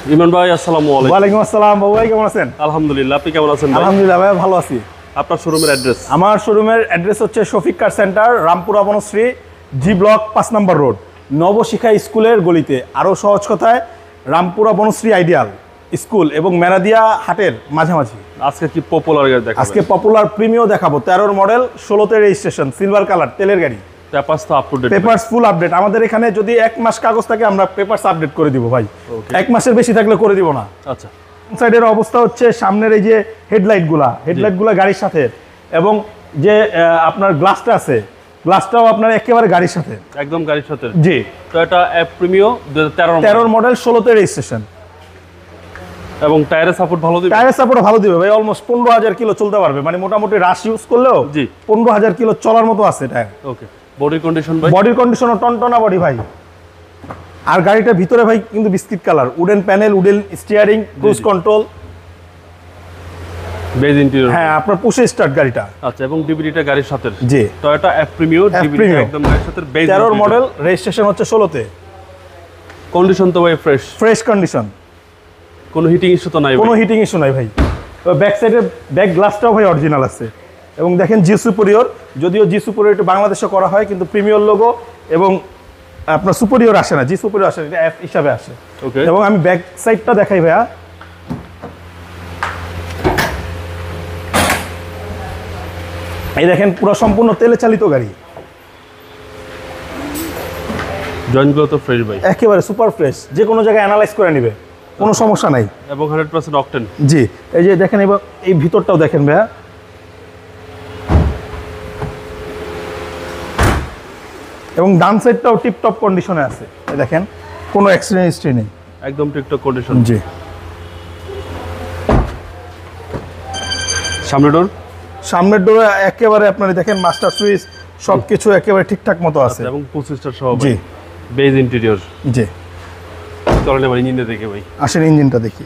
ইমন ভাই আসসালামু আলাইকুম। ওয়ালাইকুম আসসালাম। বাবু ভাই কেমন আছেন? আলহামদুলিল্লাহ, আপনি কেমন আছেন ভাই? আলহামদুলিল্লাহ ভাই ভালো আছি। আপনার শোরুমের অ্যাড্রেস? আমার শোরুমের অ্যাড্রেস হচ্ছে Shafiq car centre, Rampura Banasree, G block 5 number road, Nabashikha স্কুলের গলিতে। আরও সহজ কথায় রামপুরা বনশ্রী আইডিয়াল স্কুল এবং মেরাদিয়া হাটের মাঝামাঝি। আজকে কি পপুলার গাড়ি দেখাবেন? আজকে পপুলার প্রিমিও দেখাবো। 13 মডেল, 16তে রেজিস্ট্রেশন, সিলভার কালার, তেলের গাড়ি। পেপারস তো up to date? Papers full update. আমাদের এখানে যদি 1 মাস কাগজ থাকে আমরা পেপারস আপডেট করে দিব ভাই। 1 মাসের বেশি থাকলে করে দিব না। আচ্ছা, সাইডের অবস্থা হচ্ছে সামনের এই যে হেডলাইটগুলা গাড়ির সাথে, এবং যে আপনার গ্লাসটা আছে, গ্লাসটাও আপনার একেবারে গাড়ির সাথে, একদম গাড়ির সাথে। জি। তো এটা প্রিমিও 13 মডেল, 16তে রেজিস্ট্রেশন। এবং টায়ারের সাপোর্ট ভালো দিবে? টায়ারের সাপোর্ট ভালো দিবে ভাই। অলমোস্ট 15,000 কিলো চলতে পারবে, মানে মোটামুটি রাশ ইউজ করলেও জি 15,000 কিলো চলার মতো আছে টায়ার। ওকে। বডি কন্ডিশন ভাই? বডির কন্ডিশনও টনটনা বডি ভাই। আর গাড়িটার ভিতরে ভাই কিন্তু biscuit colour, wooden panel, wooden steering, cruise control, beige interior. হ্যাঁ আপনার পুশে স্টার্ট গাড়িটা। আচ্ছা, এবং ডিভিডিটা গাড়ির সাথে? জি। টয়োটা এফ প্রিমিও ডিভিডি একদম গাড়ির সাথে। বেজ 13 মডেল, রেজিস্ট্রেশন হচ্ছে 16তে। কন্ডিশন তো ভাই ফ্রেশ কন্ডিশন, কোনো হিটিং ইস্যু তো নাই? কোনো হিটিং ইস্যু নাই ভাই। ব্যাক সাইডের ব্যাক গ্লাসটাও ভাই অরিজিনাল আছে। এবং দেখেন জি সুপিরিয়র, যদিও জি সুপিরিয়র একটু বাংলাদেশে করা হয়, কিন্তু প্রিমিয়র লোগো এবং আপনার সুপিরিয়র আসে না, জি সুপিরিয়র আসে, এটা এফ হিসাবে আসে। ওকে। এবং আমি ব্যাক সাইডটা দেখাই ভাইয়া। এই দেখেন পুরো সম্পূর্ণ তেলে চালিত গাড়ি, জয়েন্টগুলো তো ফ্রেশ ভাই, একেবারে সুপার ফ্রেশ, যে কোনো জায়গায় অ্যানালাইজ করে নেবে, কোনো সমস্যা নাই। এবং 100% অকটেন। জি। এই যে দেখেন, এবার এই ভিতরটাও দেখেন ভাইয়া, এবং ডান সাইডটাও টিপটপ কন্ডিশনে আছে। এই দেখেন কোনো অ্যাক্সিডেন্ট হিস্ট্রি নেই, একদম টিকটক কন্ডিশন। জি। সামনের ডোরে একেবারে আপনার দেখেন মাস্টার সুইচ সবকিছু একেবারে ঠিকঠাক মতো আছে, এবং 25 সহ। জি। Beige interior. জি। চলেন এবার ইঞ্জিনটা দেখে ভাই। আসেন ইঞ্জিনটা দেখি।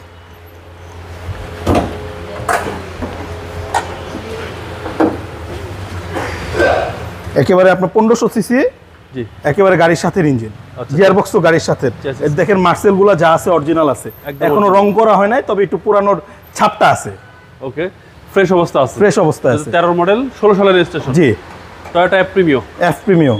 একেবারে আপনার 1500 সিসি, জি, একেবারে গাড়ির সাথে ইঞ্জিন। গিয়ারবক্স তো গাড়ির সাথে। দেখেন মার্সেলগুলো যা আছে অরিজিনাল আছে, এখনো রং করা হয় নাই, তবে একটু পুরানোর ছাপটা আছে। ওকে, ফ্রেশ অবস্থা আছে। ফ্রেশ অবস্থা আছে। 13 মডেল, 16 সালের রেজিস্ট্রেশন। জি। Toyota F Premio. F Premio.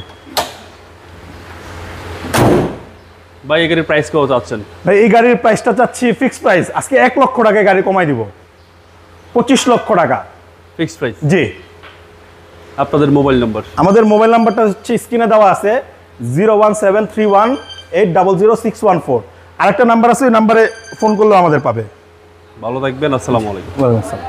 ভাই এই গাড়ির প্রাইস কত চাচ্ছেন? ভাই এই গাড়ির প্রাইসটা চাচ্ছি ফিক্সড প্রাইস, আজকে 1 লক্ষ টাকায় গাড়ি কমাই দিব, 25 লক্ষ টাকা ফিক্সড প্রাইস। জি। আপনাদের মোবাইল নাম্বার? আমাদের মোবাইল নাম্বারটা হচ্ছে স্ক্রিনে দেওয়া আছে, 01731800614। আরেকটা নাম্বার আছে, ওই নাম্বারে ফোন করলেও আমাদের পাবে। ভালো থাকবেন, আসসালামু আলাইকুম। ওয়ালাইকুম আসসালাম।